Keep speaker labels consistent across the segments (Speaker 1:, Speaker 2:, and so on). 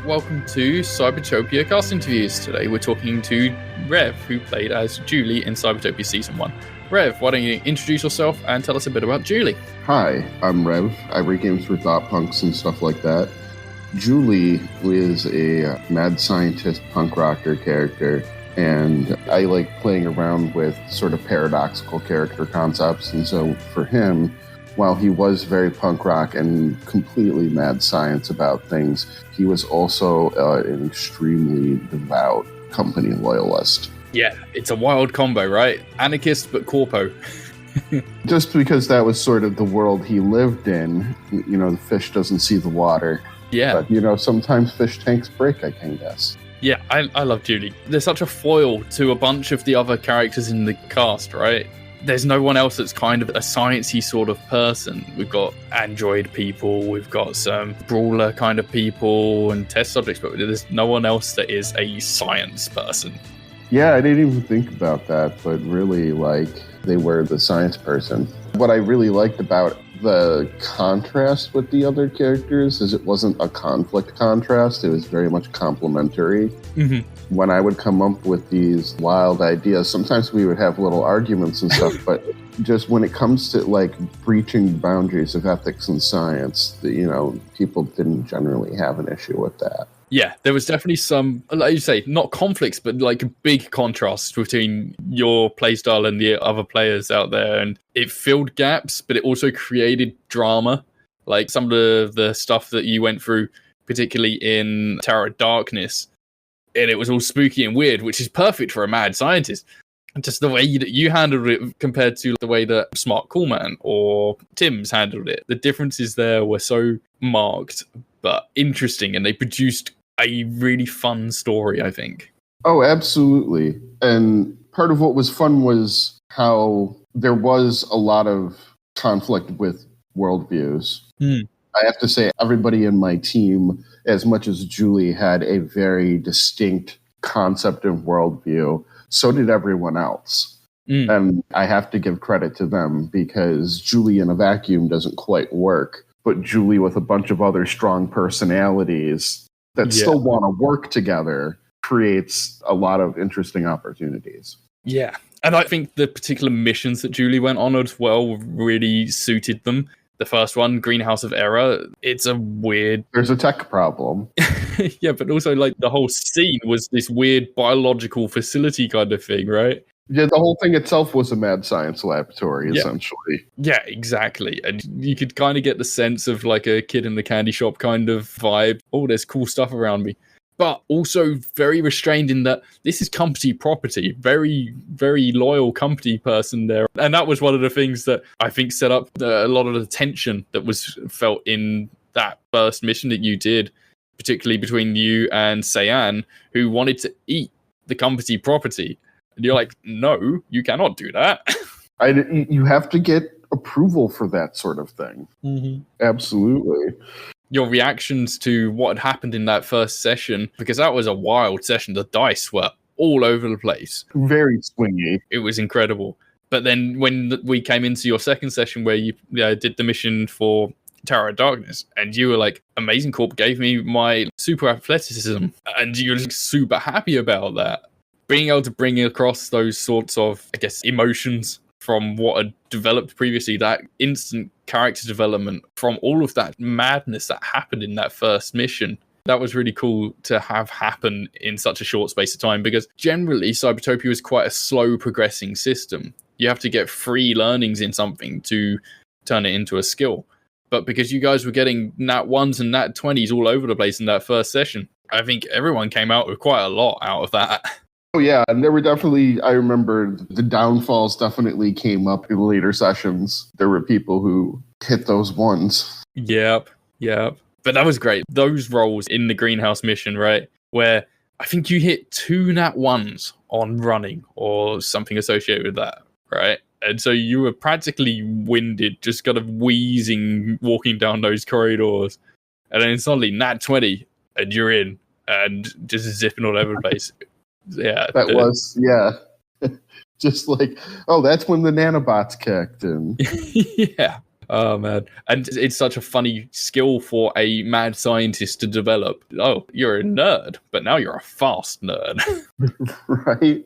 Speaker 1: welcome to Cybertopia cast interviews. Today we're talking to Rev, who played as Juli in Cybertopia Season 1. Rev, why don't you introduce yourself and tell us a bit about Juli?
Speaker 2: Hi, I'm Rev. I write games for Thought Punks and stuff like that. Juli is a mad scientist punk rocker character, and I like playing around with sort of paradoxical character concepts, and so for him, while he was very punk rock and completely mad science about things, he was also an extremely devout company loyalist.
Speaker 1: Yeah, it's a wild combo, right? Anarchist but corpo.
Speaker 2: Just because that was sort of the world he lived in, you know, the fish doesn't see the water.
Speaker 1: Yeah.
Speaker 2: But, you know, sometimes fish tanks break, I can guess.
Speaker 1: Yeah, I love Juli. There's such a foil to a bunch of the other characters in the cast, right? There's no one else that's kind of a sciencey sort of person. We've got android people, we've got some brawler kind of people and test subjects, but there's no one else that is a science person.
Speaker 2: Yeah, I didn't even think about that, but really, like, they were the science person. What I really liked about the contrast with the other characters is it wasn't a conflict contrast, it was very much complementary. Mm-hmm. When I would come up with these wild ideas, sometimes we would have little arguments and stuff, but just when it comes to like breaching boundaries of ethics and science, you know, people didn't generally have an issue with that.
Speaker 1: Yeah, there was definitely some, like you say, not conflicts, but like big contrasts between your playstyle and the other players out there. And it filled gaps, but it also created drama. Like some of the stuff that you went through, particularly in Tower of Darkness, and it was all spooky and weird, which is perfect for a mad scientist. Just the way you handled it compared to the way that Smart Coolman or Tim's handled it. The differences there were so marked, but interesting, and they produced a really fun story, I think.
Speaker 2: Oh, absolutely. And part of what was fun was how there was a lot of conflict with worldviews. I have to say, everybody in my team, as much as Juli had a very distinct concept and worldview, so did everyone else. And I have to give credit to them because Juli in a vacuum doesn't quite work, but Juli with a bunch of other strong personalities that still want to work together creates a lot of interesting opportunities.
Speaker 1: Yeah. And I think the particular missions that Juli went on as well really suited them. The first one, Greenhouse of Error, it's a weird...
Speaker 2: There's a tech problem.
Speaker 1: Yeah, but also like the whole scene was this weird biological facility kind of thing, right?
Speaker 2: Yeah, the whole thing itself was a mad science laboratory, essentially.
Speaker 1: Yeah, exactly. And you could kind of get the sense of like a kid in the candy shop kind of vibe. Oh, there's cool stuff around me. But also very restrained in that this is company property. Very, very loyal company person there. And that was one of the things that I think set up a lot of the tension that was felt in that first mission that you did, particularly between you and Sayan, who wanted to eat the company property. And you're like, no, you cannot do that.
Speaker 2: You have to get approval for that sort of thing. Mm-hmm. Absolutely.
Speaker 1: Your reactions to what had happened in that first session, because that was a wild session. The dice were all over the place.
Speaker 2: Very swingy.
Speaker 1: It was incredible. But then when we came into your second session where you did the mission for Tower of Darkness, and you were like, Amazing Corp gave me my super athleticism, and you were super happy about that. Being able to bring across those sorts of, I guess, emotions from what had developed previously, that instant character development from all of that madness that happened in that first mission, that was really cool to have happen in such a short space of time, because generally Cybertopia is quite a slow progressing system. You have to get free learnings in something to turn it into a skill. But because you guys were getting nat 1s and nat 20s all over the place in that first session, I think everyone came out with quite a lot out of that.
Speaker 2: Oh, yeah, and there were definitely, I remember the downfalls definitely came up in later sessions. There were people who hit those ones.
Speaker 1: Yep. But that was great. Those rolls in the greenhouse mission, right, where I think you hit 2 nat 1s on running or something associated with that, right? And so you were practically winded, just kind of wheezing, walking down those corridors. And then suddenly nat 20, and you're in, and just zipping all over the place. Yeah,
Speaker 2: that was just like, oh, that's when the nanobots kicked in.
Speaker 1: Yeah, Oh man, and it's such a funny skill for a mad scientist to develop. Oh, you're a nerd, but now you're a fast nerd.
Speaker 2: Right?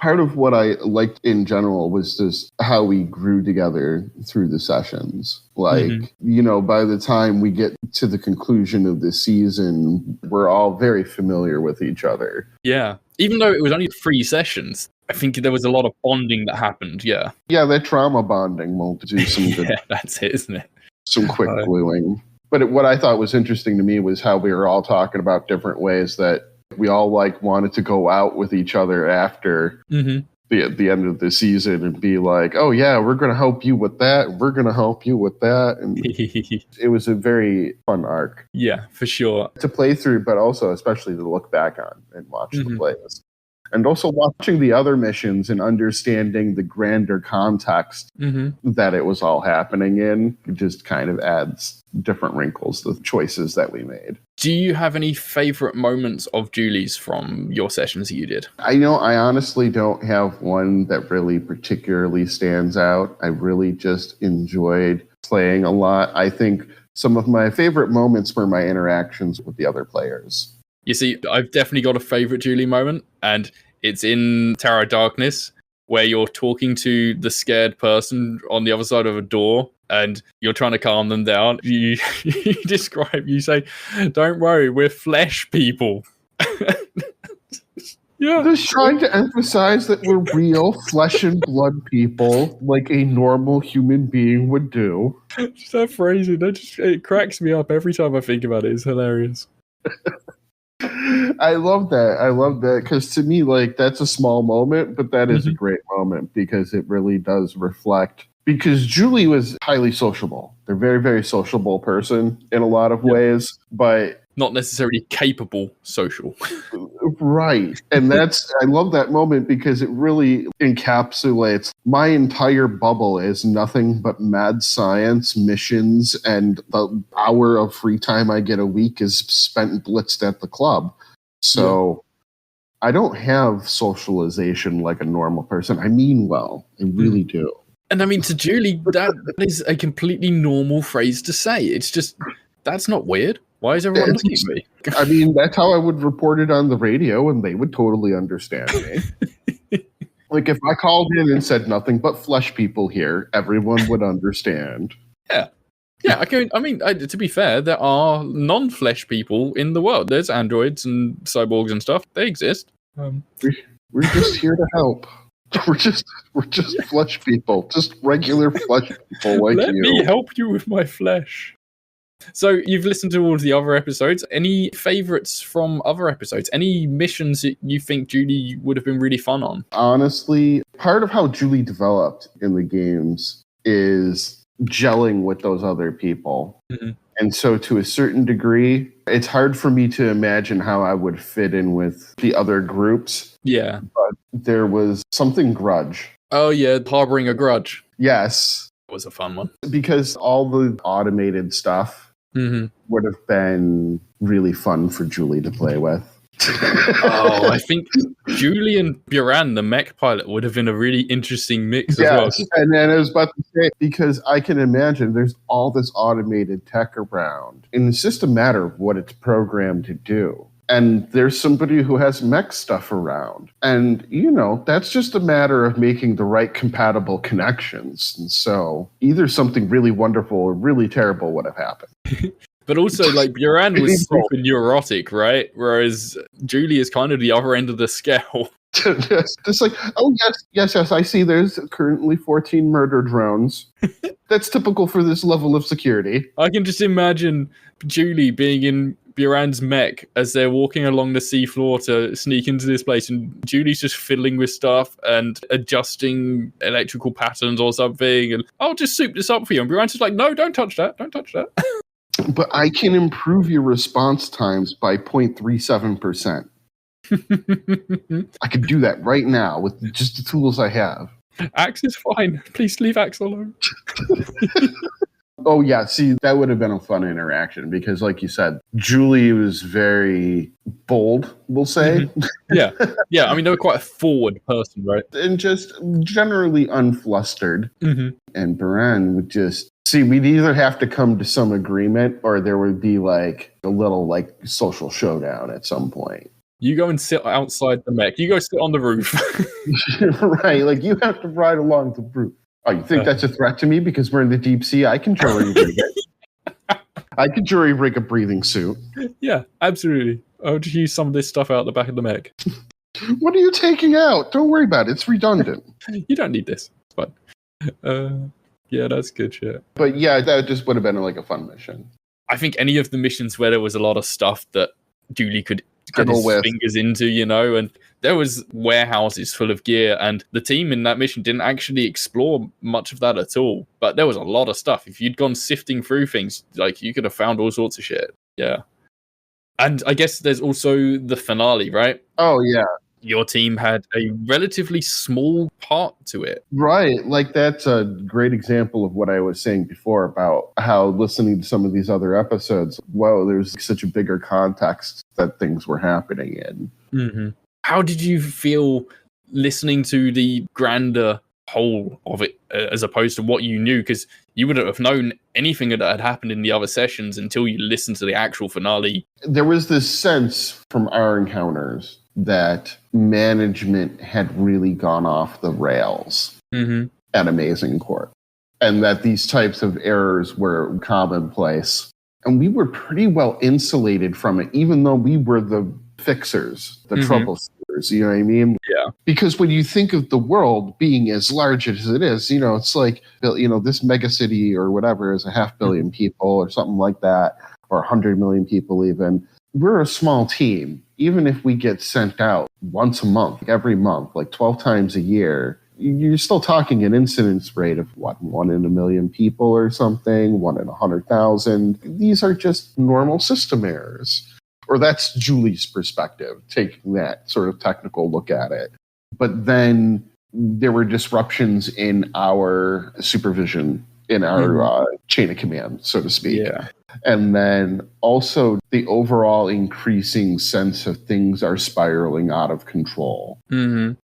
Speaker 2: Part of what I liked in general was just how we grew together through the sessions. Like, by the time we get to the conclusion of the season, we're all very familiar with each other.
Speaker 1: Yeah. Even though it was only 3 sessions, I think there was a lot of bonding that happened. Yeah.
Speaker 2: Yeah, that trauma bonding will do some good.
Speaker 1: Yeah, that's it, isn't it?
Speaker 2: Some quick gluing. But what I thought was interesting to me was how we were all talking about different ways that we all wanted to go out with each other after the end of the season and be like, oh yeah, we're going to help you with that. We're going to help you with that. And it was a very fun arc.
Speaker 1: Yeah, for sure.
Speaker 2: To play through, but also especially to look back on and watch the plays. And also watching the other missions and understanding the grander context that it was all happening in just kind of adds different wrinkles to the choices that we made.
Speaker 1: Do you have any favorite moments of Juli's from your sessions that you did?
Speaker 2: I honestly don't have one that really particularly stands out. I really just enjoyed playing a lot. I think some of my favorite moments were my interactions with the other players.
Speaker 1: You see, I've definitely got a favorite Juli moment, and it's in Tower of Darkness, where you're talking to the scared person on the other side of a door, and you're trying to calm them down. You say, don't worry, we're flesh people. Yeah.
Speaker 2: Just trying to emphasize that we're real flesh and blood people, like a normal human being would do.
Speaker 1: Just that phrasing, it cracks me up every time I think about it. It's hilarious.
Speaker 2: I love that because to me, that's a small moment, but that is a great moment because it really does reflect. Because Juli was highly sociable. They're a very, very sociable person in a lot of ways, but
Speaker 1: not necessarily capable social.
Speaker 2: Right. And I love that moment because it really encapsulates my entire bubble as nothing but mad science missions, and the hour of free time I get a week is spent blitzed at the club. So I don't have socialization like a normal person. I mean well. I really do.
Speaker 1: And I mean, to Juli, that is a completely normal phrase to say. It's just, that's not weird. Why is everyone looking at me?
Speaker 2: I mean, that's how I would report it on the radio, and they would totally understand me. If I called in and said nothing but flesh people here, everyone would understand.
Speaker 1: Yeah. Yeah, to be fair, there are non-flesh people in the world. There's androids and cyborgs and stuff. They exist.
Speaker 2: We're just here to help. We're just flesh people, just regular flesh people like you.
Speaker 1: Let me help you with my flesh. So you've listened to all of the other episodes. Any favorites from other episodes? Any missions that you think Juli would have been really fun on?
Speaker 2: Honestly, part of how Juli developed in the games is gelling with those other people. And so to a certain degree, it's hard for me to imagine how I would fit in with the other groups.
Speaker 1: Yeah.
Speaker 2: But there was something grudge.
Speaker 1: Oh, yeah, harboring a grudge.
Speaker 2: Yes.
Speaker 1: It was a fun one.
Speaker 2: Because all the automated stuff would have been really fun for Juli to play with.
Speaker 1: Oh, I think Juli and Buran, the mech pilot, would have been a really interesting mix as well.
Speaker 2: And then I was about to say, because I can imagine there's all this automated tech around, and it's just a matter of what it's programmed to do. And there's somebody who has mech stuff around. And, that's just a matter of making the right compatible connections. And so either something really wonderful or really terrible would have happened.
Speaker 1: But also, Buran was super neurotic, right? Whereas Juli is kind of the other end of the scale.
Speaker 2: Just yes, I see there's currently 14 murder drones. That's typical for this level of security.
Speaker 1: I can just imagine Juli being in Buran's mech as they're walking along the seafloor to sneak into this place, and Juli's just fiddling with stuff and adjusting electrical patterns or something, and I'll just soup this up for you. And Buran's just like, no, don't touch that.
Speaker 2: But I can improve your response times by 0.37%. I could do that right now with just the tools I have.
Speaker 1: Axe is fine. Please leave Axe alone.
Speaker 2: Oh, yeah. See, that would have been a fun interaction because, like you said, Juli was very bold, we'll say.
Speaker 1: Mm-hmm. Yeah. Yeah. I mean, they were quite a forward person, right?
Speaker 2: And just generally unflustered.
Speaker 1: Mm-hmm.
Speaker 2: And Beren would just see, we'd either have to come to some agreement or there would be like a little like social showdown at some point.
Speaker 1: You go and sit outside the mech. You go sit on the roof.
Speaker 2: Right. Like you have to ride along the roof. Oh, you think that's a threat to me because we're in the deep sea? I can jury rig it. I can jury rig a breathing suit.
Speaker 1: Yeah, absolutely. I'll just use some of this stuff out the back of the mech.
Speaker 2: What are you taking out? Don't worry about it. It's redundant.
Speaker 1: You don't need this. It's fine. Yeah, that's good shit.
Speaker 2: But yeah, that just would have been like a fun mission.
Speaker 1: I think any of the missions where there was a lot of stuff that Juli could get his fingers into, you know, and there was warehouses full of gear, and the team in that mission didn't actually explore much of that at all. But there was a lot of stuff. If you'd gone sifting through things, like you could have found all sorts of shit. Yeah. And I guess there's also the finale, right?
Speaker 2: Oh, yeah.
Speaker 1: Your team had a relatively small part to it.
Speaker 2: Right. Like that's a great example of what I was saying before about how listening to some of these other episodes, whoa, there's such a bigger context that things were happening in.
Speaker 1: Mm-hmm. How did you feel listening to the grander whole of it as opposed to what you knew? Because you wouldn't have known anything that had happened in the other sessions until you listened to the actual finale.
Speaker 2: There was this sense from our encounters that management had really gone off the rails at Amazing Corp, and that these types of errors were commonplace. And we were pretty well insulated from it, even though we were the fixers, the troubleshooters, you know what I mean?
Speaker 1: Yeah.
Speaker 2: Because when you think of the world being as large as it is, you know, it's like, you know, this megacity or whatever is 500 million people or something like that, or 100 million people even. We're a small team. Even if we get sent out once a month, every month, like 12 times a year, you're still talking an incidence rate of what, 1 in a million people or something, 1 in 100,000. These are just normal system errors. Or that's Juli's perspective, taking that sort of technical look at it. But then there were disruptions in our supervision, in our chain of command, so to speak.
Speaker 1: Yeah.
Speaker 2: And then also the overall increasing sense of things are spiraling out of control,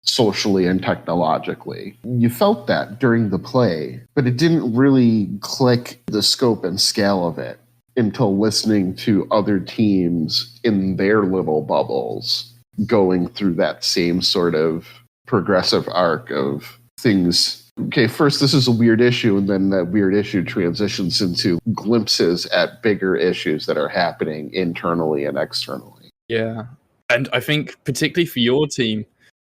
Speaker 2: socially and technologically. You felt that during the play, but it didn't really click the scope and scale of it until listening to other teams in their little bubbles going through that same sort of progressive arc of things. Okay, first this is a weird issue, and then that weird issue transitions into glimpses at bigger issues that are happening internally and externally.
Speaker 1: Yeah. And I think particularly for your team,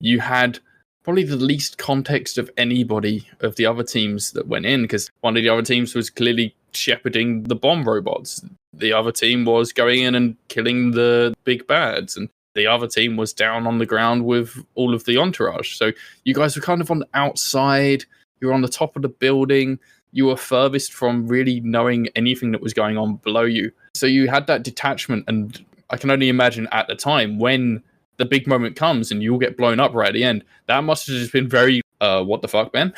Speaker 1: you had probably the least context of anybody of the other teams that went in, because one of the other teams was clearly shepherding the bomb robots. The other team was going in and killing the big bads, and the other team was down on the ground with all of the entourage. So you guys were kind of on the outside. You were on the top of the building. You were furthest from really knowing anything that was going on below you. So you had that detachment, and I can only imagine at the time when the big moment comes and you'll get blown up right at the end, that must have just been very, what the fuck, Ben?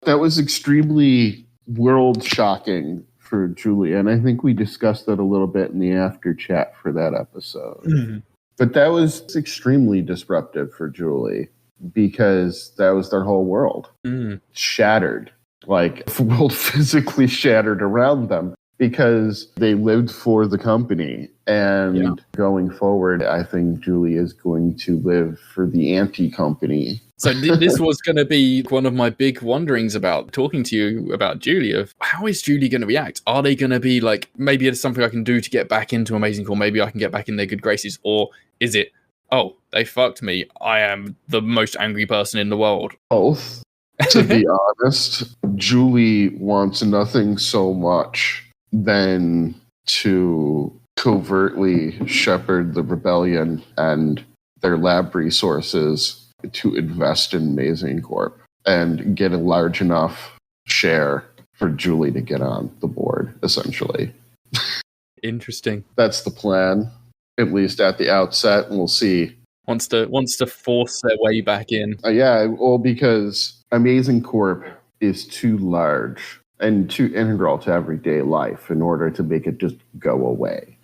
Speaker 2: That was extremely world shocking for Juli, and I think we discussed that a little bit in the after chat for that episode. But that was extremely disruptive for Juli because that was their whole world. Shattered. Like, the world physically shattered around them because they lived for the company. And going forward, I think Juli is going to live for the anti-company.
Speaker 1: So this was going to be one of my big wonderings about talking to you about Juli, of how is Juli going to react? Are they going to be like, maybe it's something I can do to get back into Amazing Core, maybe I can get back in their good graces? Or is it, oh, they fucked me, I am the most angry person in the world?
Speaker 2: Both. To be honest, Juli wants nothing so much than to covertly shepherd the rebellion and their lab resources to invest in Amazing Corp and get a large enough share for Juli to get on the board, essentially.
Speaker 1: Interesting.
Speaker 2: That's the plan, at least at the outset, and we'll see.
Speaker 1: Wants to force their way back in.
Speaker 2: Yeah, well, because Amazing Corp is too large and too integral to everyday life in order to make it just go away.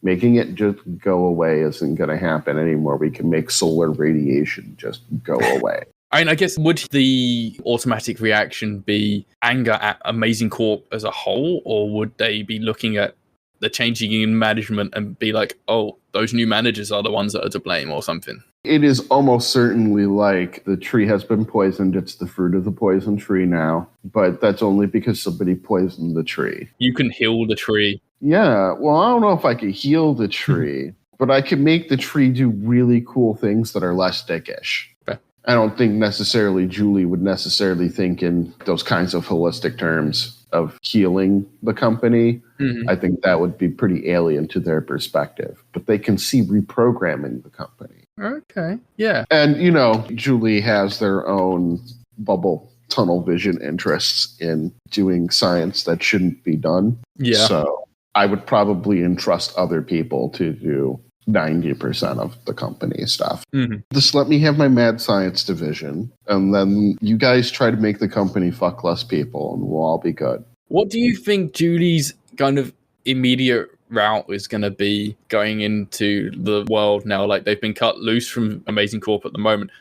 Speaker 2: Making it just go away isn't going to happen anymore. We can make solar radiation just go away.
Speaker 1: I guess, would the automatic reaction be anger at Amazing Corp as a whole, or would they be looking at the changing in management and be like, oh, those new managers are the ones that are to blame or something?
Speaker 2: It is almost certainly like the tree has been poisoned. It's the fruit of the poison tree now. But that's only because somebody poisoned the tree.
Speaker 1: You can heal the tree.
Speaker 2: Yeah, well, I don't know if I could heal the tree, but I can make the tree do really cool things that are less dickish.
Speaker 1: Okay.
Speaker 2: I don't think necessarily Juli would necessarily think in those kinds of holistic terms of healing the company.
Speaker 1: Mm-hmm.
Speaker 2: I think that would be pretty alien to their perspective. But they can see reprogramming the company.
Speaker 1: Okay, yeah.
Speaker 2: And, you know, Juli has their own bubble tunnel vision interests in doing science that shouldn't be done.
Speaker 1: Yeah.
Speaker 2: So I would probably entrust other people to do 90% of the company stuff.
Speaker 1: Mm-hmm.
Speaker 2: Just let me have my mad science division, and then you guys try to make the company fuck less people, and we'll all be good.
Speaker 1: What do you think Juli's kind of immediate route is going to be going into the world now? Like, they've been cut loose from Amazing Corp at the moment.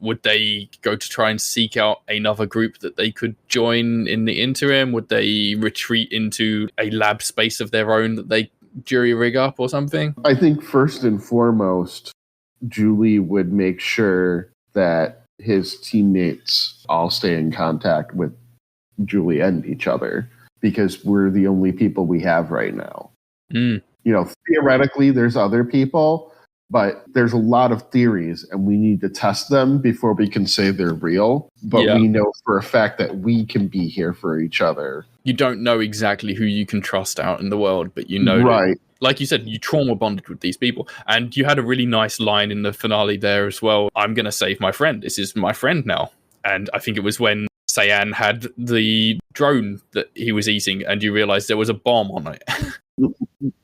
Speaker 1: Would they go to try and seek out another group that they could join in the interim? Would they retreat into a lab space of their own that they jury rig up or something?
Speaker 2: I think first and foremost, Juli would make sure that his teammates all stay in contact with Juli and each other, because we're the only people we have right now.
Speaker 1: Mm.
Speaker 2: You know, theoretically, there's other people, but there's a lot of theories, and we need to test them before we can say they're real. But we know for a fact that we can be here for each other.
Speaker 1: You don't know exactly who you can trust out in the world, but you know,
Speaker 2: right?
Speaker 1: Like you said, you trauma bonded with these people. And you had a really nice line in the finale there as well. I'm going to save my friend. This is my friend now. And I think it was when Cyan had the drone that he was eating, and you realized there was a bomb on it.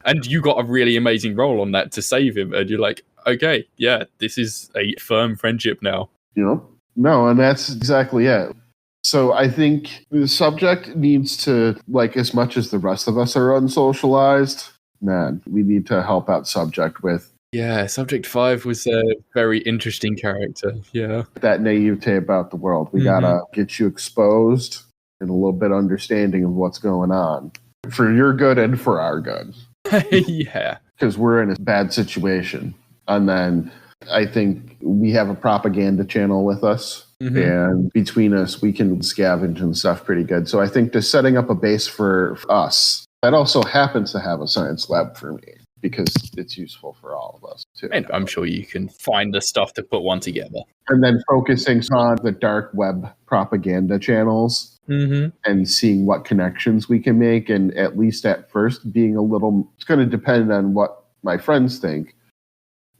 Speaker 1: And you got a really amazing role on that to save him. And you're like, okay, yeah, this is a firm friendship now.
Speaker 2: You know? No, and that's exactly it. So I think the subject needs to, like, as much as the rest of us are unsocialized, man, we need to help out subject with.
Speaker 1: Yeah, Subject 5 was a very interesting character. Yeah.
Speaker 2: That naivete about the world. We gotta get you exposed and a little bit understanding of what's going on. For your good and for our good.
Speaker 1: Yeah.
Speaker 2: Because we're in a bad situation. And then I think we have a propaganda channel with us. Mm-hmm. And between us, we can scavenge and stuff pretty good. So I think just setting up a base for us, that also happens to have a science lab for me, because it's useful for all of us too.
Speaker 1: And I'm sure you can find the stuff to put one together.
Speaker 2: And then focusing on the dark web propaganda channels and seeing what connections we can make. And at least at first being a little, it's going to depend on what my friends think.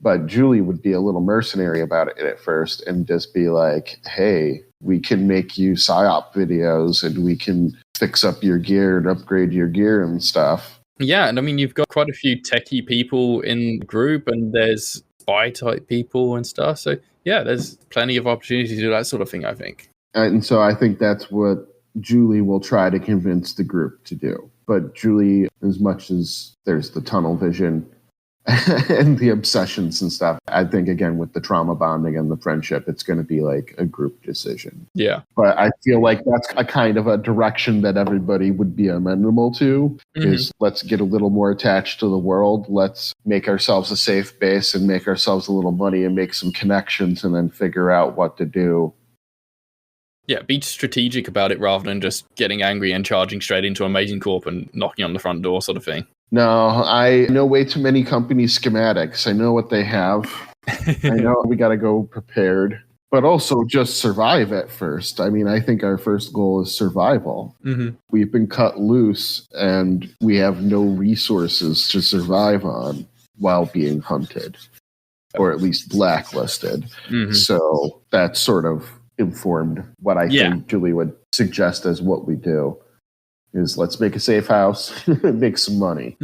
Speaker 2: But Juli would be a little mercenary about it at first and just be like, hey, we can make you PSYOP videos and we can fix up your gear and upgrade your gear and stuff.
Speaker 1: Yeah, and I mean, you've got quite a few techie people in the group, and there's spy type people and stuff. So yeah, there's plenty of opportunity to do that sort of thing, I think.
Speaker 2: And so I think that's what Juli will try to convince the group to do. But Juli, as much as there's the tunnel vision and the obsessions and stuff, I think, again, with the trauma bonding and the friendship, it's going to be like a group decision.
Speaker 1: Yeah.
Speaker 2: But I feel like that's a kind of a direction that everybody would be amenable to, is let's get a little more attached to the world. Let's make ourselves a safe base and make ourselves a little money and make some connections and then figure out what to do.
Speaker 1: Yeah, be strategic about it rather than just getting angry and charging straight into Amazing Corp and knocking on the front door sort of thing.
Speaker 2: No, I know way too many company schematics. I know what they have. I know we got to go prepared, but also just survive at first. I mean, I think our first goal is survival. We've been cut loose and we have no resources to survive on while being hunted, or at least blacklisted. So that sort of informed what I think Juli would suggest as what we do. Is let's make a safe house, make some money.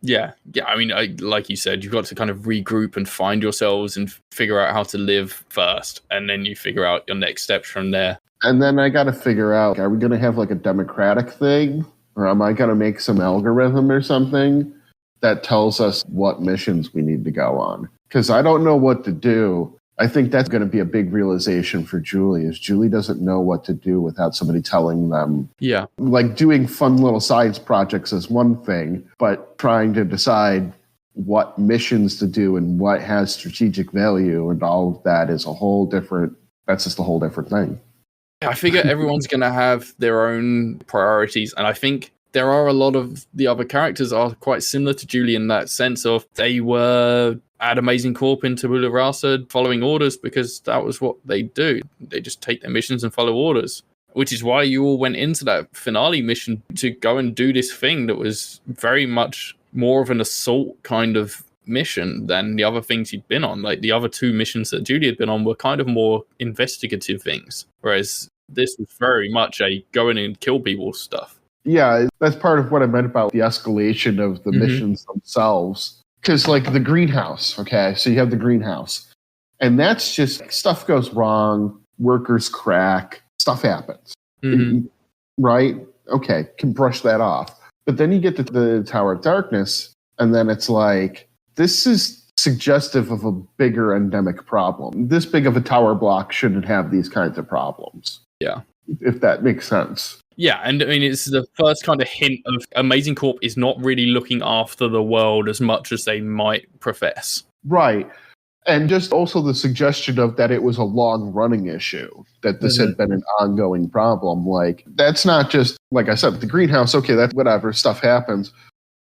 Speaker 2: Yeah.
Speaker 1: I mean, like you said, you've got to kind of regroup and find yourselves and figure out how to live first, and then you figure out your next steps from there.
Speaker 2: And then I got to figure out, are we going to have like a democratic thing? Or am I going to make some algorithm or something that tells us what missions we need to go on? Because I don't know what to do. I think that's going to be a big realization for Juli, is Juli doesn't know what to do without somebody telling them.
Speaker 1: Yeah.
Speaker 2: Like doing fun little science projects is one thing, but trying to decide what missions to do and what has strategic value and all of that is that's just a whole different thing.
Speaker 1: I figure everyone's going to have their own priorities, and I think there are a lot of the other characters are quite similar to Juli in that sense of they were at Amazing Corp in Tabula Rasa following orders because that was what they do. They just take their missions and follow orders, which is why you all went into that finale mission to go and do this thing that was very much more of an assault kind of mission than the other things you'd been on. Like the other two missions that Juli had been on were kind of more investigative things, whereas this was very much a go in and kill people stuff.
Speaker 2: Yeah, that's part of what I meant about the escalation of the missions themselves. Because like the greenhouse, okay, so you have the greenhouse, and that's just stuff goes wrong, workers crack, stuff happens, right? Okay, can brush that off. But then you get to the Tower of Darkness, and then it's like, this is suggestive of a bigger endemic problem. This big of a tower block shouldn't have these kinds of problems.
Speaker 1: Yeah.
Speaker 2: If that makes sense.
Speaker 1: Yeah, and I mean, it's the first kind of hint of Amazing Corp is not really looking after the world as much as they might profess.
Speaker 2: Right. And just also the suggestion of that it was a long-running issue, that this had been an ongoing problem. Like, that's not just, like I said, the greenhouse, okay, that's whatever, stuff happens.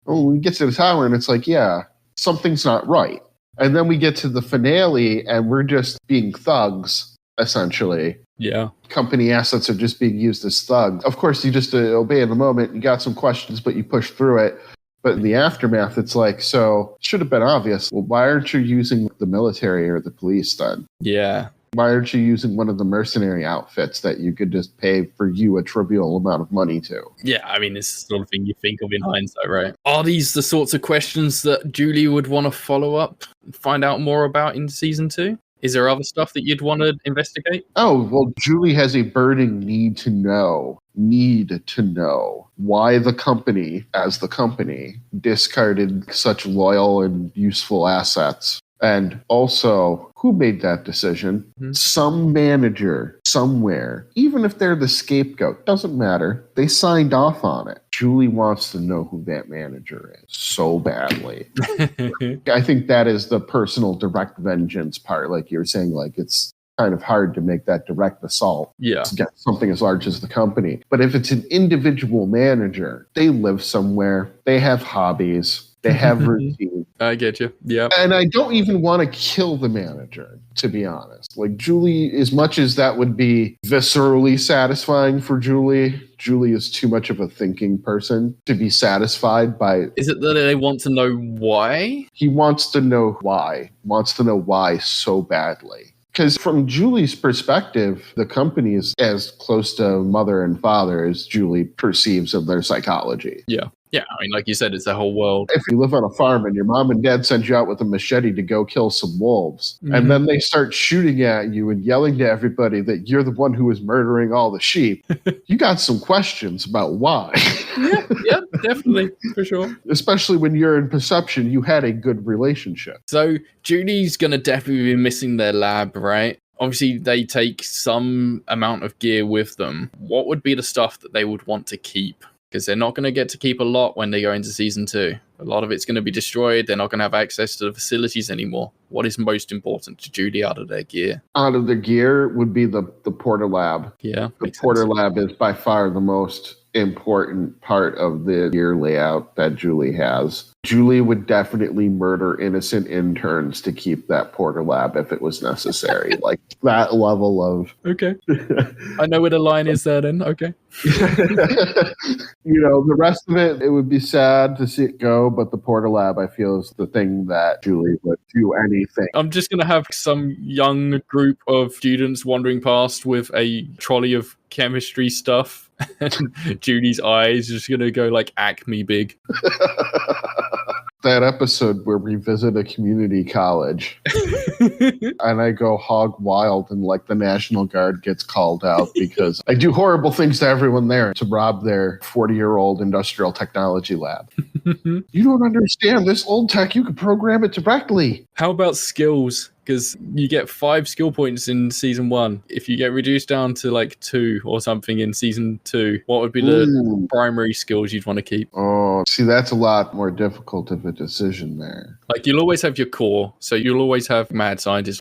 Speaker 2: Oh, we get to the tower, and it's like, yeah, something's not right. And then we get to the finale, and we're just being thugs, essentially.
Speaker 1: Yeah.
Speaker 2: Company assets are just being used as thugs. Of course, you just obey in the moment. You got some questions, but you push through it. But in the aftermath, it's like, so it should have been obvious. Well, why aren't you using the military or the police then?
Speaker 1: Yeah.
Speaker 2: Why aren't you using one of the mercenary outfits that you could just pay for you a trivial amount of money to?
Speaker 1: Yeah, I mean, it's the sort of thing you think of in hindsight, right? Are these the sorts of questions that Juli would want to follow up, find out more about in season 2? Is there other stuff that you'd want to investigate?
Speaker 2: Oh, well, Juli has a burning need to know why the company, as the company, discarded such loyal and useful assets. And also, who made that decision? Some manager somewhere, even if they're the scapegoat, doesn't matter. They signed off on it. Juli wants to know who that manager is so badly. I think that is the personal direct vengeance part. Like you were saying, like it's kind of hard to make that direct assault to get something as large as the company. But if it's an individual manager, they live somewhere, they have hobbies, they have routine.
Speaker 1: I get you. Yeah.
Speaker 2: And I don't even want to kill the manager, to be honest. Like Juli, as much as that would be viscerally satisfying for Juli is too much of a thinking person to be satisfied by...
Speaker 1: Is it that they want to know why?
Speaker 2: He wants to know why. Wants to know why so badly. Because from Juli's perspective, the company is as close to mother and father as Juli perceives of their psychology.
Speaker 1: Yeah. Yeah, I mean, like you said, it's a whole world.
Speaker 2: If you live on a farm and your mom and dad send you out with a machete to go kill some wolves, and then they start shooting at you and yelling to everybody that you're the one who is murdering all the sheep, you got some questions about why.
Speaker 1: yeah, definitely, for sure.
Speaker 2: Especially when you're in perception, you had a good relationship.
Speaker 1: So Juli's going to definitely be missing their lab, right? Obviously, they take some amount of gear with them. What would be the stuff that they would want to keep? Because they're not going to get to keep a lot when they go into season 2. A lot of it's going to be destroyed. They're not going to have access to the facilities anymore. What is most important to Juli out of their gear?
Speaker 2: Out of the gear would be the Porter Lab.
Speaker 1: Yeah.
Speaker 2: The Porter Lab is by far the most important part of the gear layout that Juli has. Juli would definitely murder innocent interns to keep that Porter Lab if it was necessary. Like that level of...
Speaker 1: Okay. I know where the line is there then. Okay.
Speaker 2: You know, the rest of it would be sad to see it go, but the Porter Lab, I feel, is the thing that Juli would do anything.
Speaker 1: I'm just going to have some young group of students wandering past with a trolley of chemistry stuff, and Juli's eyes just going to go like Acme big.
Speaker 2: That episode where we visit a community college and I go hog wild and like the National Guard gets called out because I do horrible things to everyone there to rob their 40-year-old industrial technology lab. You don't understand. This old tech, you could program it directly.
Speaker 1: How about skills? Because you get 5 skill points in season 1. If you get reduced down to like 2 or something in season 2, what would be the primary skills you'd want to keep?
Speaker 2: Oh, see, that's a lot more difficult of a decision there.
Speaker 1: Like, you'll always have your core, so you'll always have mad scientists.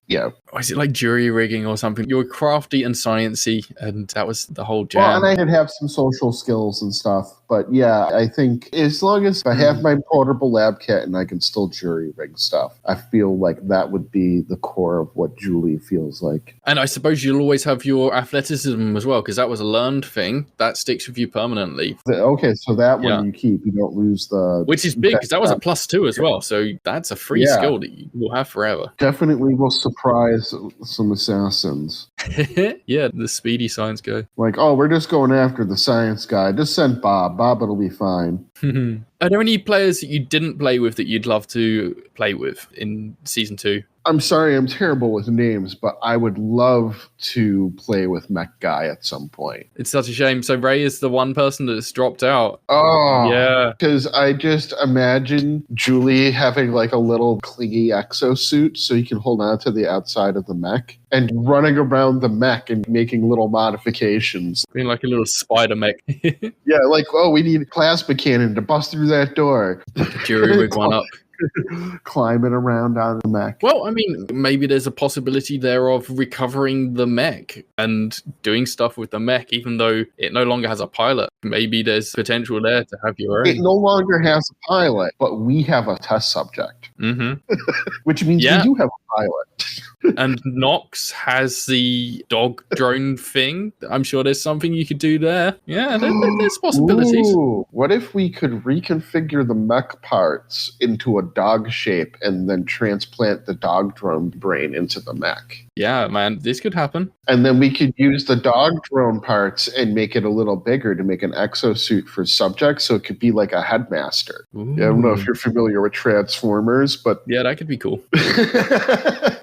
Speaker 2: Yeah.
Speaker 1: Or is it like jury rigging or something? You were crafty and sciencey, and that was the whole jam.
Speaker 2: Well, and I did have some social skills and stuff. But yeah, I think as long as I have my portable lab kit and I can still jury rig stuff, I feel like that would be the core of what Juli feels like.
Speaker 1: And I suppose you'll always have your athleticism as well, because that was a learned thing. That sticks with you permanently.
Speaker 2: Okay, so that one you keep. You don't lose the...
Speaker 1: Which is big, because that was a +2 as well. So that's a free skill that you will have forever.
Speaker 2: Definitely will surprise some assassins.
Speaker 1: Yeah, the speedy science guy.
Speaker 2: Like, oh, we're just going after the science guy. Just send Bob. Bob, it'll be fine.
Speaker 1: Are there any players that you didn't play with that you'd love to play with in season 2?
Speaker 2: I'm sorry, I'm terrible with names, but I would love to play with Mech Guy at some point.
Speaker 1: It's such a shame. So Ray is the one person that's dropped out.
Speaker 2: Oh,
Speaker 1: yeah.
Speaker 2: Because I just imagine Juli having like a little clingy exosuit so he can hold on to the outside of the mech and running around the mech and making little modifications.
Speaker 1: Being like a little spider mech.
Speaker 2: Yeah, like, oh, we need a plasma cannon to bust through that door.
Speaker 1: Jury rig one up.
Speaker 2: Climbing around on the mech.
Speaker 1: Well, I mean, maybe there's a possibility there of recovering the mech and doing stuff with the mech, even though it no longer has a pilot. Maybe there's potential there to have your own.
Speaker 2: It no longer has a pilot, but we have a test subject. Which means we do have a pilot.
Speaker 1: And Nox has the dog drone thing. I'm sure there's something you could do there. Yeah, there's possibilities.
Speaker 2: Ooh, what if we could reconfigure the mech parts into a dog shape and then transplant the dog drone brain into the mech?
Speaker 1: Yeah, man, this could happen.
Speaker 2: And then we could use the dog drone parts and make it a little bigger to make an exosuit for subjects, so it could be like a headmaster. Yeah, I don't know if you're familiar with Transformers, but...
Speaker 1: Yeah, that could be cool.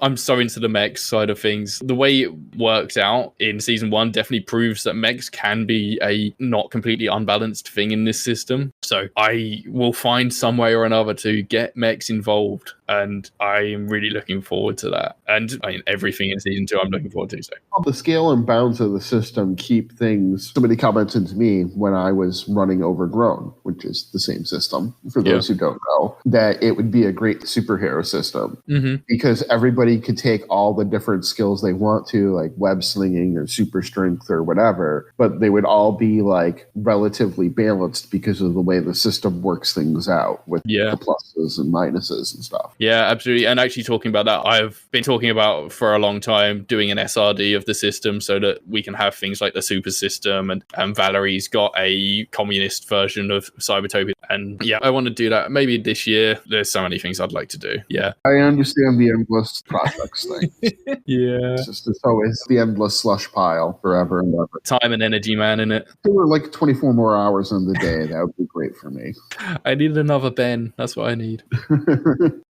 Speaker 1: I'm so into the mech side of things. The way it works out in season 1 definitely proves that mechs can be a not completely unbalanced thing in this system. So I will find some way or another to get mechs involved, and I am really looking forward to that. And I mean, everything in season 2 I'm looking forward to. So
Speaker 2: the scale and bounds of the system keep things... Somebody commented to me when I was running Overgrown, which is the same system, for those who don't know, that it would be a great superhero system because everybody could take all the different skills they want to, like web slinging or super strength or whatever, but they would all be like relatively balanced because of the way the system works things out with the pluses and minuses and stuff.
Speaker 1: Yeah, absolutely. And actually talking about that, I've been talking about for a long time doing an SRD of the system so that we can have things like the super system, and Valerie's got a communist version of Cybertopia. And yeah, I want to do that maybe this year. There's so many things I'd like to do. Yeah.
Speaker 2: I understand the endless projects thing.
Speaker 1: Yeah.
Speaker 2: It's always the endless slush pile forever and ever.
Speaker 1: Time and energy, man, in it.
Speaker 2: There were like 24 more hours in the day. That would be great for me.
Speaker 1: I need another Ben. That's what I need.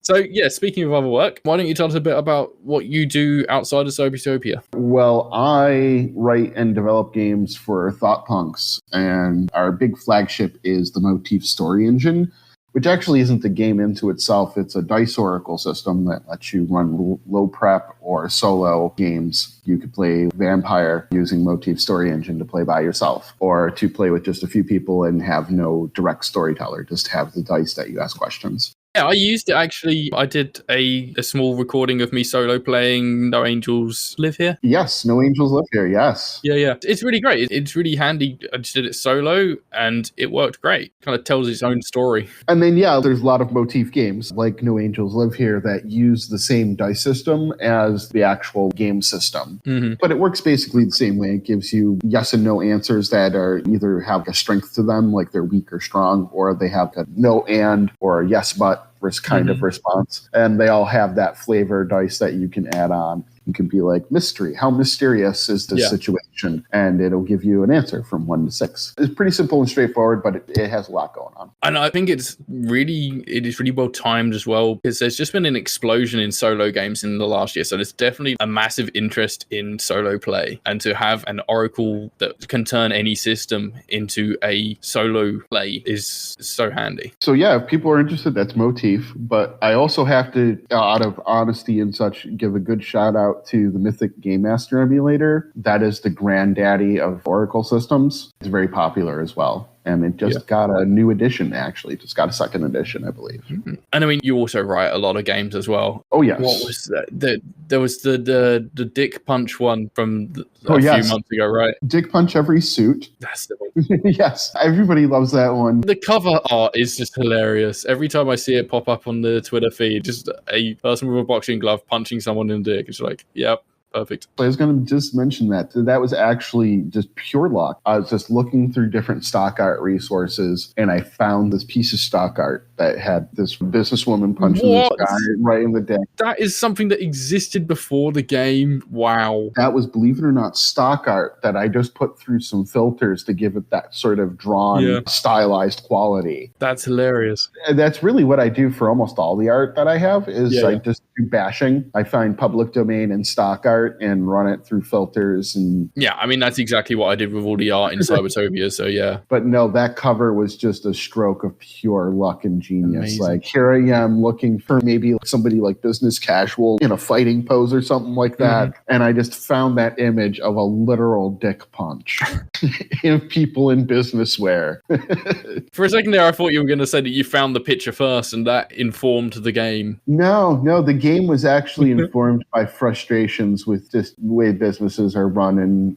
Speaker 1: So, yeah, speaking of other work, why don't you tell us a bit about what you do outside of Cybertopia?
Speaker 2: Well, I write and develop games for Thought Punks, and our big flagship is the Motif Story Engine, which actually isn't the game into itself. It's a dice oracle system that lets you run low prep or solo games. You could play Vampire using Motif Story Engine to play by yourself, or to play with just a few people and have no direct storyteller, just have the dice that you ask questions.
Speaker 1: Yeah, I used it actually. I did a small recording of me solo playing No Angels Live Here.
Speaker 2: Yes, No Angels Live Here, yes.
Speaker 1: Yeah. It's really great. It's really handy. I just did it solo and it worked great. Kind of tells its own story.
Speaker 2: And then, there's a lot of Motif games like No Angels Live Here that use the same dice system as the actual game system. But it works basically the same way. It gives you yes and no answers that are either have a strength to them, like they're weak or strong, or they have a no and or yes but kind of response. And they all have that flavor dice that you can add on. You can be like, mystery. How mysterious is this situation? question, and it'll give you an answer from 1 to 6. It's pretty simple and straightforward, but it has a lot going on.
Speaker 1: And I think it is really well timed as well, because there's just been an explosion in solo games in the last year. So there's definitely a massive interest in solo play, and to have an oracle that can turn any system into a solo play is so handy.
Speaker 2: So yeah, if people are interested, that's Motif. But I also have to, out of honesty and such, give a good shout out to the Mythic Game Master emulator. That is the granddaddy of Oracle systems. It's very popular as well. And it just got a new edition, actually. Just got a second edition, I believe.
Speaker 1: Mm-hmm. And I mean, you also write a lot of games as well.
Speaker 2: Oh, yes.
Speaker 1: What was that? There was the Dick Punch one from a few months ago, right?
Speaker 2: Dick Punch Every Suit.
Speaker 1: That's the one.
Speaker 2: Yes, everybody loves that one.
Speaker 1: The cover art is just hilarious. Every time I see it pop up on the Twitter feed, just a person with a boxing glove punching someone in the dick. It's like, yep. Perfect.
Speaker 2: I was going to just mention that. That was actually just pure luck. I was just looking through different stock art resources, and I found this piece of stock art that had this businesswoman punching this guy right in the dick.
Speaker 1: That is something that existed before the game. Wow.
Speaker 2: That was, believe it or not, stock art that I just put through some filters to give it that sort of drawn, stylized quality.
Speaker 1: That's hilarious.
Speaker 2: And that's really what I do for almost all the art that I have is I just do bashing. I find public domain and stock art and run it through filters. And
Speaker 1: yeah, I mean, that's exactly what I did with all the art in Cybertopia. So yeah.
Speaker 2: But no, that cover was just a stroke of pure luck and genius.
Speaker 1: Amazing.
Speaker 2: Like, here I am looking for maybe somebody like business casual in a fighting pose or something like that. Mm-hmm. And I just found that image of a literal dick punch in people in business wear.
Speaker 1: For a second there, I thought you were going to say that you found the picture first and that informed the game.
Speaker 2: No, the game was actually informed by frustrations with just the way businesses are run and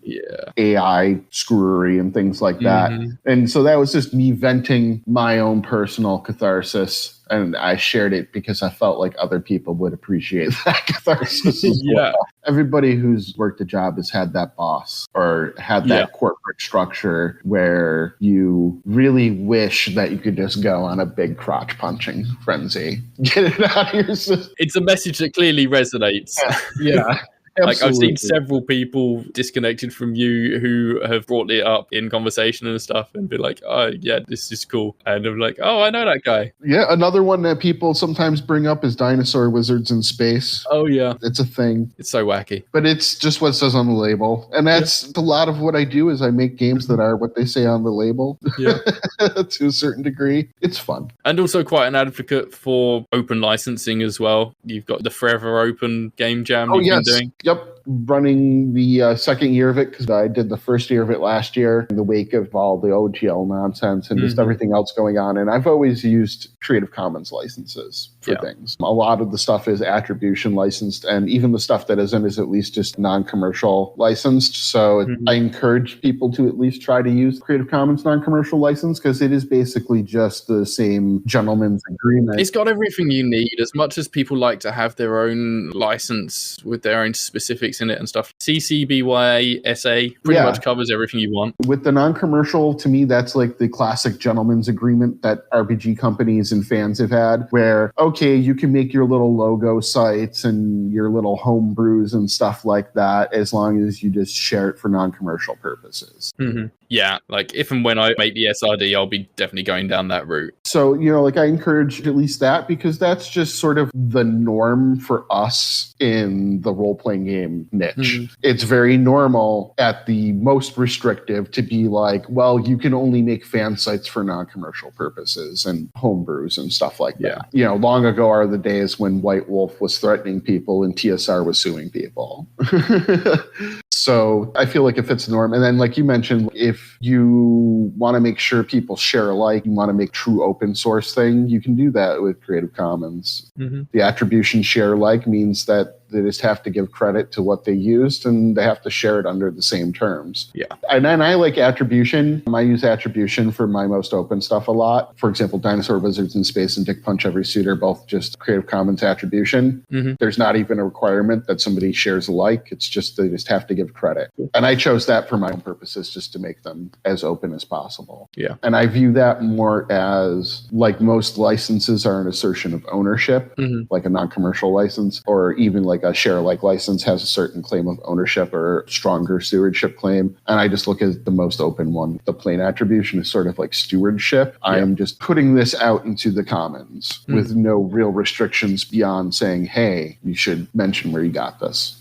Speaker 2: AI screwery and things like that. And so that was just me venting my own personal catharsis. And I shared it because I felt like other people would appreciate that catharsis as well. Everybody who's worked a job has had that boss or had that corporate structure where you really wish that you could just go on a big crotch punching frenzy. Get it out of your system.
Speaker 1: It's a message that clearly resonates.
Speaker 2: Yeah.
Speaker 1: Like, I've seen several people disconnected from you who have brought it up in conversation and stuff and be like, oh, yeah, this is cool. And I'm like, oh, I know that guy.
Speaker 2: Yeah, another one that people sometimes bring up is Dinosaur Wizards in Space.
Speaker 1: Oh, yeah.
Speaker 2: It's a thing.
Speaker 1: It's so wacky.
Speaker 2: But it's just what it says on the label. And that's a lot of what I do is I make games that are what they say on the label to a certain degree. It's fun.
Speaker 1: And also quite an advocate for open licensing as well. You've got the Forever Open game jam you've been doing.
Speaker 2: Yep. Running the second year of it because I did the first year of it last year in the wake of all the OGL nonsense and just everything else going on. And I've always used Creative Commons licenses for things. A lot of the stuff is attribution licensed, and even the stuff that isn't is at least just non-commercial licensed. So I encourage people to at least try to use Creative Commons non-commercial license because it is basically just the same gentleman's agreement.
Speaker 1: It's got everything you need. As much as people like to have their own license with their own specifics in it and stuff, CC BY SA pretty much covers everything you want.
Speaker 2: With the non-commercial, to me, that's like the classic gentleman's agreement that RPG companies and fans have had, where, okay, you can make your little logo sites and your little home brews and stuff like that, as long as you just share it for non-commercial purposes.
Speaker 1: Yeah, like if and when I make the SRD, I'll be definitely going down that route.
Speaker 2: So, like I encourage at least that because that's just sort of the norm for us in the role-playing game niche. It's very normal at the most restrictive to be like, well, you can only make fan sites for non-commercial purposes and homebrews and stuff like that. Long ago are the days when White Wolf was threatening people and TSR was suing people. So I feel like it fits the norm. And then, like you mentioned, if you want to make sure people share alike, you want to make true open source thing, you can do that with Creative Commons. The attribution share alike means that they just have to give credit to what they used and they have to share it under the same terms.
Speaker 1: Yeah.
Speaker 2: And then I like attribution. I use attribution for my most open stuff a lot. For example, Dinosaur Wizards in Space and Dick Punch Every Suit are both just Creative Commons attribution. There's not even a requirement that somebody shares alike. It's just they just have to give credit. And I chose that for my own purposes just to make them as open as possible.
Speaker 1: Yeah.
Speaker 2: And I view that more as like most licenses are an assertion of ownership, like a non-commercial license, or even like like a share-alike license has a certain claim of ownership or stronger stewardship claim. And I just look at the most open one. The plain attribution is sort of like stewardship. I am just putting this out into the commons with no real restrictions beyond saying, hey, you should mention where you got this.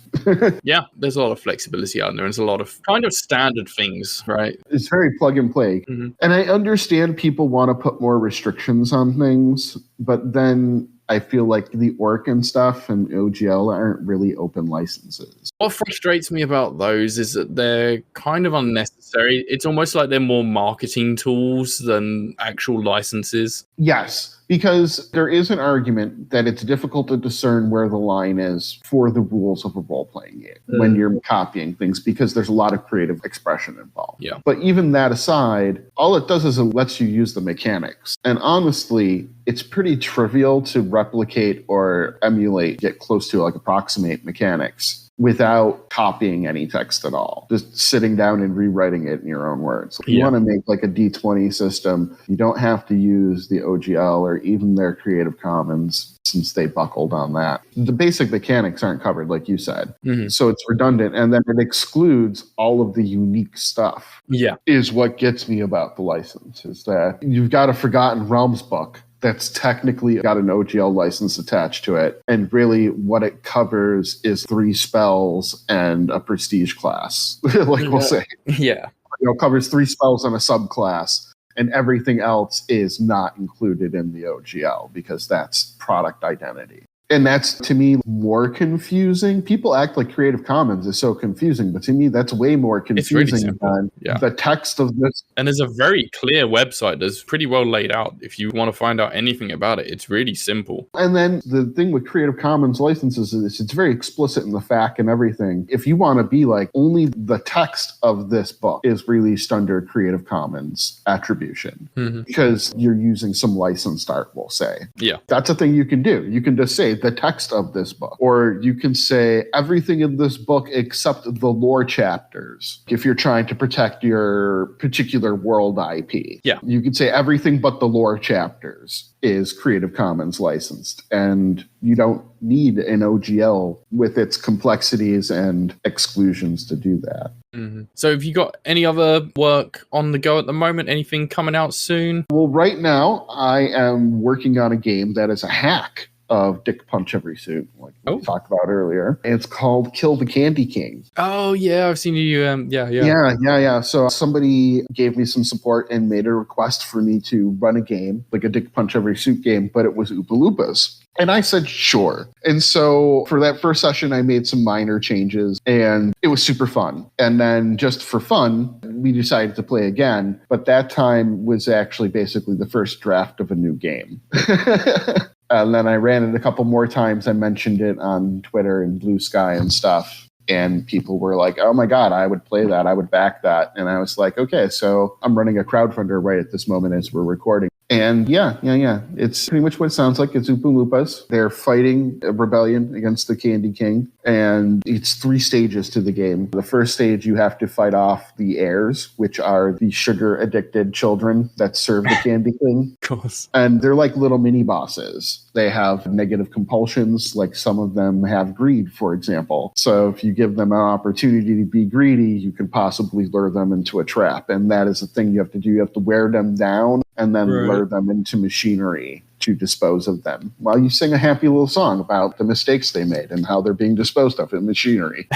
Speaker 1: Yeah, there's a lot of flexibility out there. There's a lot of kind of standard things, right?
Speaker 2: It's very plug and play. And I understand people want to put more restrictions on things, but then I feel like the ORC and stuff and OGL aren't really open licenses.
Speaker 1: What frustrates me about those is that they're kind of unnecessary. It's almost like they're more marketing tools than actual licenses.
Speaker 2: Yes, because there is an argument that it's difficult to discern where the line is for the rules of a role-playing game when you're copying things, because there's a lot of creative expression involved.
Speaker 1: Yeah.
Speaker 2: But even that aside, all it does is it lets you use the mechanics. And honestly, it's pretty trivial to replicate or emulate, get close to, like approximate mechanics without copying any text at all. Just sitting down and rewriting it in your own words. If you want to make like a D20 system, you don't have to use the OGL or even their Creative Commons, since they buckled on that. The basic mechanics aren't covered, like you said. So it's redundant, and then it excludes all of the unique stuff.
Speaker 1: Yeah.
Speaker 2: Is what gets me about the license, is that you've got a Forgotten Realms book that's technically got an OGL license attached to it. And really what it covers is 3 spells and a prestige class, we'll say.
Speaker 1: Yeah.
Speaker 2: It covers 3 spells and a subclass, and everything else is not included in the OGL because that's product identity. And that's, to me, more confusing. People act like Creative Commons is so confusing, but to me, that's way more confusing than the text of this.
Speaker 1: And there's a very clear website that's pretty well laid out. If you want to find out anything about it, it's really simple.
Speaker 2: And then the thing with Creative Commons licenses is it's very explicit in the FAQ and everything. If you want to be like, only the text of this book is released under Creative Commons attribution, because you're using some licensed art, we'll say.
Speaker 1: Yeah.
Speaker 2: That's a thing you can do. You can just say, the text of this book. Or you can say everything in this book except the lore chapters, if you're trying to protect your particular world IP.
Speaker 1: Yeah.
Speaker 2: You can say everything but the lore chapters is Creative Commons licensed. And you don't need an OGL with its complexities and exclusions to do that.
Speaker 1: So have you got any other work on the go at the moment? Anything coming out soon?
Speaker 2: Well, right now I am working on a game that is a hack of Dick Punch Every Suit, like we talked about earlier. It's called Kill the Candy King.
Speaker 1: Oh, yeah, I've seen you.
Speaker 2: Yeah. So somebody gave me some support and made a request for me to run a game, like a Dick Punch Every Suit game, but it was Oompa Loompas. And I said, sure. And so for that first session, I made some minor changes and it was super fun. And then just for fun, we decided to play again. But that time was actually basically the first draft of a new game. And then I ran it a couple more times. I mentioned it on Twitter and Blue Sky and stuff. And people were like, oh my God, I would play that. I would back that. And I was like, okay, so I'm running a crowdfunder right at this moment as we're recording. And yeah. It's pretty much what it sounds like. It's Oompa Loompas. They're fighting a rebellion against the Candy King. And it's 3 stages to the game. The first stage, you have to fight off the heirs, which are the sugar-addicted children that serve the Candy King.
Speaker 1: Of course.
Speaker 2: And they're like little mini-bosses. They have negative compulsions, like some of them have greed, for example. So if you give them an opportunity to be greedy, you can possibly lure them into a trap. And that is the thing you have to do. You have to wear them down and then lure them into machinery to dispose of them while you sing a happy little song about the mistakes they made and how they're being disposed of in machinery.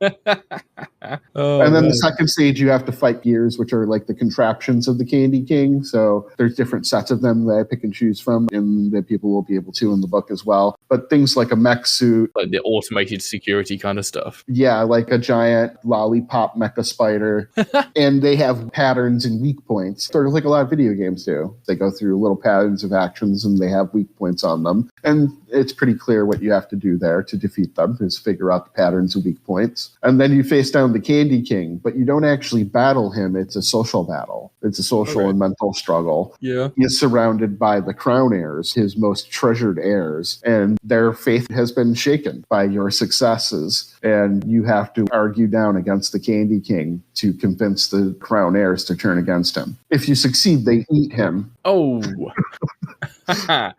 Speaker 2: And then the second stage, you have to fight gears, which are like the contraptions of the Candy King. So there's different sets of them that I pick and choose from, and that people will be able to in the book as well. But things like a mech suit,
Speaker 1: like the automated security kind of stuff.
Speaker 2: Yeah, like a giant lollipop mecha spider. And they have patterns and weak points, sort of like a lot of video games do. They go through little patterns of actions and they have weak points on them. And it's pretty clear what you have to do there to defeat them, is figure out the patterns and weak points. And then you face down the Candy King, but you don't actually battle him. It's a social battle. It's a social and mental struggle.
Speaker 1: Yeah.
Speaker 2: He is surrounded by the crown heirs, his most treasured heirs, and their faith has been shaken by your successes. And you have to argue down against the Candy King to convince the crown heirs to turn against him. If you succeed, they eat him.
Speaker 1: Oh.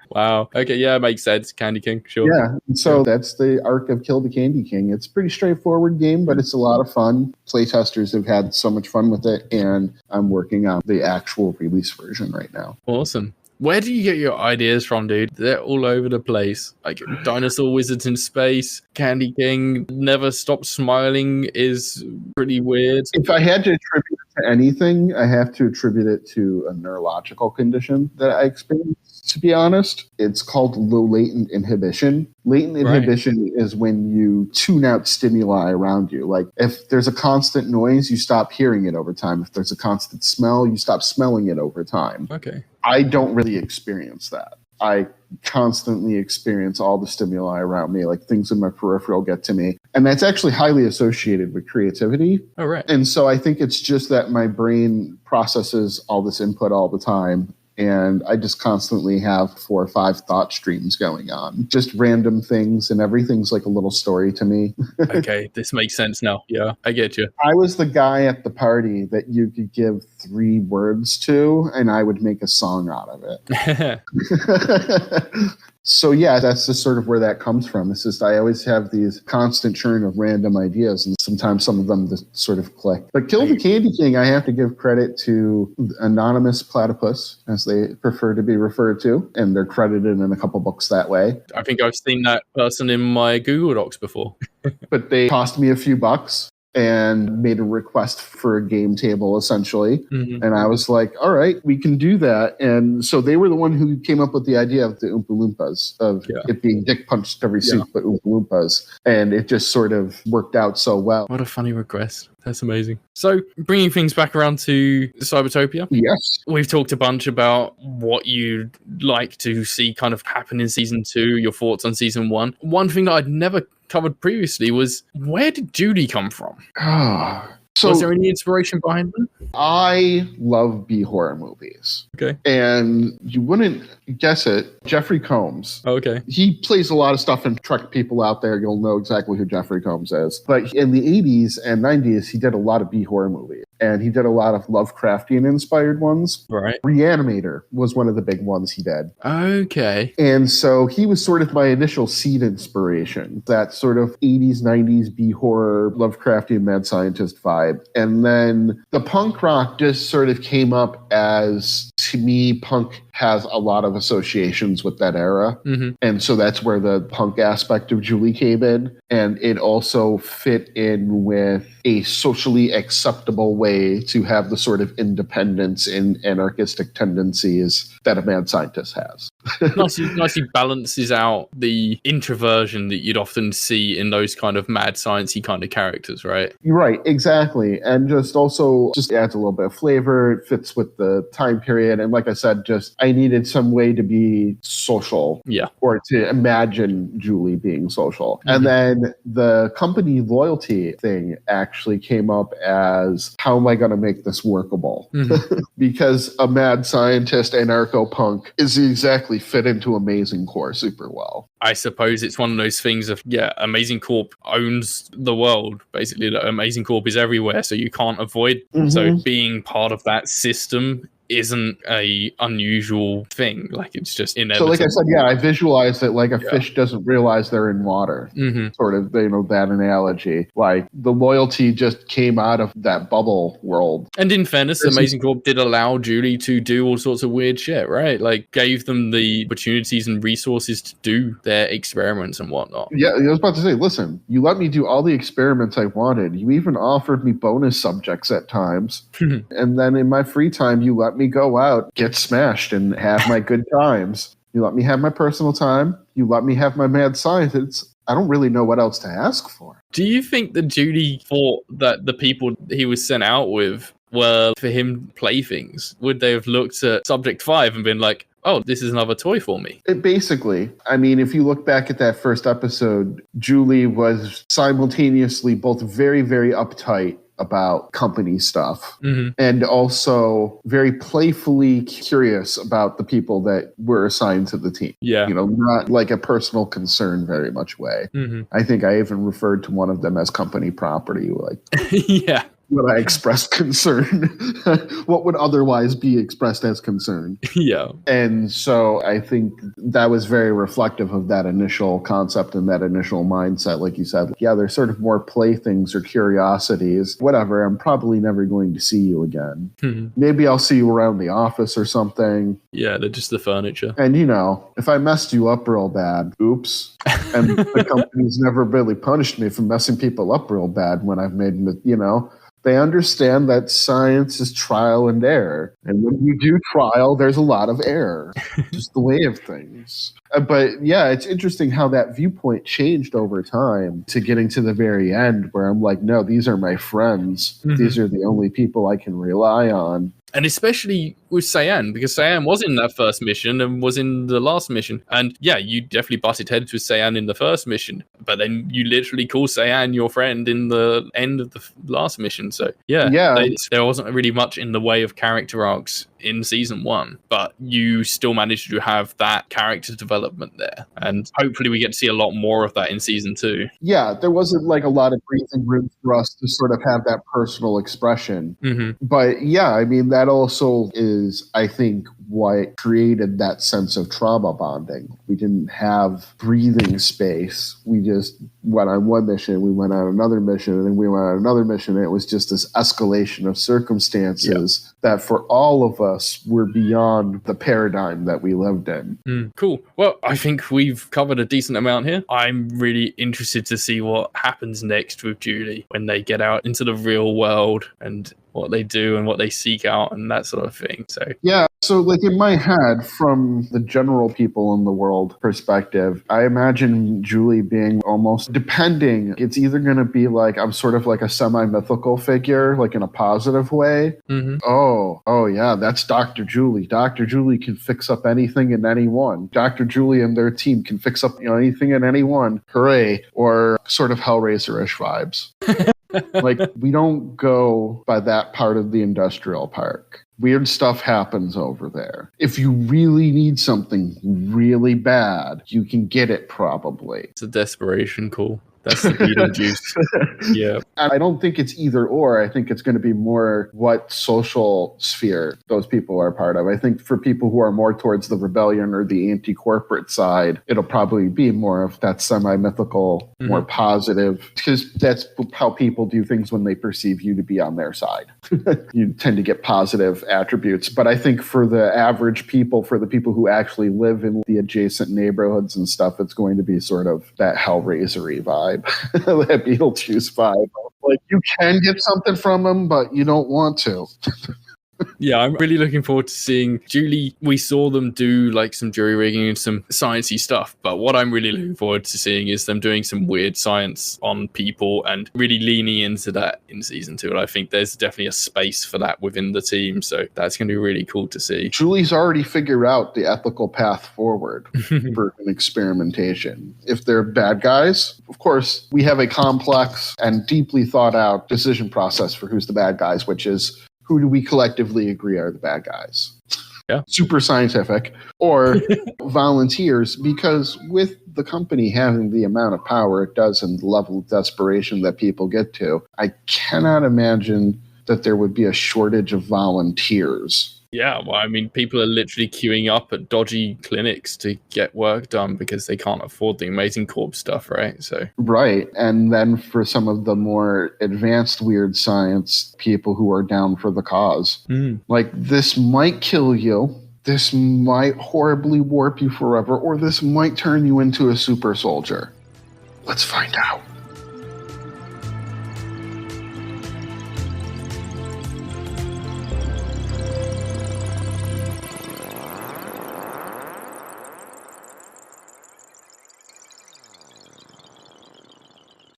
Speaker 1: Wow. Okay, yeah, makes sense. Candy King, sure.
Speaker 2: Yeah, and so that's the arc of Kill the Candy King. It's a pretty straightforward game, but it's a lot of fun. Playtesters have had so much fun with it, and I'm working on the actual release version right now.
Speaker 1: Awesome. Where do you get your ideas from, dude? They're all over the place. Like Dinosaur Wizards in Space, Candy King, Never Stop Smiling is pretty weird.
Speaker 2: If I had to attribute it to anything, I have to attribute it to a neurological condition that I experienced, to be honest. It's called low latent inhibition. Latent inhibition is when you tune out stimuli around you. Like if there's a constant noise, you stop hearing it over time. If there's a constant smell, you stop smelling it over time.
Speaker 1: Okay.
Speaker 2: I don't really experience that. I constantly experience all the stimuli around me, like things in my peripheral get to me. And that's actually highly associated with creativity.
Speaker 1: Oh, right.
Speaker 2: And so I think it's just that my brain processes all this input all the time. And I just constantly have 4 or 5 thought streams going on, just random things, and everything's like a little story to me.
Speaker 1: Okay, this makes sense now. Yeah, I get you.
Speaker 2: I was the guy at the party that you could give 3 words to, and I would make a song out of it. So yeah, that's just sort of where that comes from. It's just I always have these constant churn of random ideas, and sometimes some of them just sort of click. But Kill the Candy King, I have to give credit to Anonymous Platypus, as they prefer to be referred to, and they're credited in a couple books that way.
Speaker 1: I think I've seen that person in my Google Docs before.
Speaker 2: But they cost me a few bucks and made a request for a game table, essentially. Mm-hmm. And I was like, all right, we can do that. And so they were the one who came up with the idea of the Oompa Loompas, of it being dick punched every soup but Oompa Loompas. And it just sort of worked out so well.
Speaker 1: What a funny request. That's amazing. So, bringing things back around to Cybertopia.
Speaker 2: Yes.
Speaker 1: We've talked a bunch about what you'd like to see kind of happen in Season 2, your thoughts on Season 1. One thing that I'd never covered previously was, where did Juli come from? So, was there any inspiration behind them?
Speaker 2: I love B-horror movies.
Speaker 1: Okay.
Speaker 2: And you wouldn't guess it, Jeffrey Combs.
Speaker 1: Oh, okay.
Speaker 2: He plays a lot of stuff in Trek. People out there, you'll know exactly who Jeffrey Combs is. But in the 80s and 90s, he did a lot of B-horror movies. And he did a lot of Lovecraftian-inspired ones.
Speaker 1: Right.
Speaker 2: Reanimator was one of the big ones he did.
Speaker 1: Okay.
Speaker 2: And so he was sort of my initial seed inspiration, that sort of 80s, 90s B-horror, Lovecraftian mad scientist vibe. And then the punk rock just sort of came up as, to me, punk has a lot of associations with that era. Mm-hmm. And so that's where the punk aspect of Juli came in. And it also fit in with a socially acceptable way to have the sort of independence and anarchistic tendencies that a mad scientist has.
Speaker 1: nicely balances out the introversion that you'd often see in those kind of mad sciencey kind of characters, right?
Speaker 2: Right, exactly. And just also just adds a little bit of flavor. It fits with the time period. And like I said, just I needed some way to be social.
Speaker 1: Yeah.
Speaker 2: Or to imagine Juli being social. Mm-hmm. And then the company loyalty thing actually came up as, how am I going to make this workable? Mm-hmm. Because a mad scientist anarcho-punk is exactly fit into Amazing Corp super well.
Speaker 1: I suppose it's one of those things of, Amazing Corp owns the world. Basically, Amazing Corp is everywhere, so you can't avoid. Mm-hmm. So being part of that system isn't a unusual thing. Like, it's just inevitable.
Speaker 2: So like I said, I visualized it like a fish doesn't realize they're in water. Mm-hmm. Sort of, that analogy. Like, the loyalty just came out of that bubble world.
Speaker 1: And in fairness, Amazing Corp did allow Juli to do all sorts of weird shit, right? Like, gave them the opportunities and resources to do their experiments and whatnot.
Speaker 2: Yeah, I was about to say, listen, you let me do all the experiments I wanted. You even offered me bonus subjects at times. And then in my free time, you let me go out, get smashed, and have my good times. You let me have my personal time. You let me have my mad science. I don't really know what else to ask for.
Speaker 1: Do you think that Juli thought that the people he was sent out with were for him playthings? Would they have looked at Subject 5 and been like, oh, this is another toy for me?
Speaker 2: Basically, I mean, if you look back at that first episode, Juli was simultaneously both very, very uptight about company stuff, mm-hmm. and also very playfully curious about the people that were assigned to the team.
Speaker 1: Yeah.
Speaker 2: Not like a personal concern very much way. Mm-hmm. I think I even referred to one of them as company property. Like,
Speaker 1: yeah.
Speaker 2: when I expressed concern. What would otherwise be expressed as concern?
Speaker 1: Yeah.
Speaker 2: And so I think that was very reflective of that initial concept and that initial mindset. Like you said, yeah, they're sort of more playthings or curiosities. Whatever, I'm probably never going to see you again. Maybe I'll see you around the office or something.
Speaker 1: Yeah, they're just the furniture.
Speaker 2: And, if I messed you up real bad, oops. And the company's never really punished me for messing people up real bad when I've made, they understand that science is trial and error. And when you do trial, there's a lot of error. Just the way of things. But yeah, it's interesting how that viewpoint changed over time to getting to the very end where I'm like, no, these are my friends. These are the only people I can rely on.
Speaker 1: And especially with Cyan, because Cyan was in that first mission and was in the last mission. And yeah, you definitely butted heads with Cyan in the first mission, but then you literally call Cyan your friend in the end of the last mission. So yeah. There wasn't really much in the way of character arcs in season 1, but you still managed to have that character development there. And hopefully we get to see a lot more of that in season 2.
Speaker 2: Yeah, there wasn't like a lot of breathing room for us to sort of have that personal expression. But yeah, I mean, that also is, I think, what created that sense of trauma bonding. We didn't have breathing space. We just went on one mission, we went on another mission, and then we went on another mission. And it was just this escalation of circumstances that for all of us were beyond the paradigm that we lived in.
Speaker 1: Cool. Well, I think we've covered a decent amount here. I'm really interested to see what happens next with Juli when they get out into the real world and what they do and what they seek out and that sort of thing. So
Speaker 2: yeah, so like in my head, from the general people in the world perspective, I imagine Juli being almost depending. It's either going to be like I'm sort of like a semi-mythical figure, like in a positive way. Oh yeah, that's Dr. Juli. Dr. Juli can fix up anything and anyone. Dr. Juli and their team can fix up anything and anyone. Hooray. Or sort of Hellraiser-ish vibes. Like, we don't go by that part of the industrial park. Weird stuff happens over there. If you really need something really bad, you can get it probably.
Speaker 1: It's a desperation call. That's the Beetlejuice. Yeah.
Speaker 2: And I don't think it's either or. I think it's going to be more what social sphere those people are part of. I think for people who are more towards the rebellion or the anti-corporate side, it'll probably be more of that semi-mythical, more positive, because that's how people do things when they perceive you to be on their side. You tend to get positive attributes. But I think for the average people, for the people who actually live in the adjacent neighborhoods and stuff, it's going to be sort of that Hellraiser-y vibe. That Beetlejuice vibe. Like, you can get something from him, but you don't want to.
Speaker 1: Yeah, I'm really looking forward to seeing Juli. We saw them do like some jury rigging and some sciencey stuff, but what I'm really looking forward to seeing is them doing some weird science on people and really leaning into that in season 2. And I think there's definitely a space for that within the team, so that's going to be really cool to see.
Speaker 2: Juli's already figured out the ethical path forward for an experimentation. If they're bad guys, of course, we have a complex and deeply thought out decision process for who's the bad guys, which is who do we collectively agree are the bad guys?
Speaker 1: Yeah.
Speaker 2: Super scientific. Or volunteers, because with the company having the amount of power it does and the level of desperation that people get to, I cannot imagine that there would be a shortage of volunteers.
Speaker 1: Yeah, well, I mean, people are literally queuing up at dodgy clinics to get work done because they can't afford the Amazing Corp stuff, right? So
Speaker 2: right. And then for some of the more advanced weird science, people who are down for the cause. Like, this might kill you, this might horribly warp you forever, or this might turn you into a super soldier. Let's find out.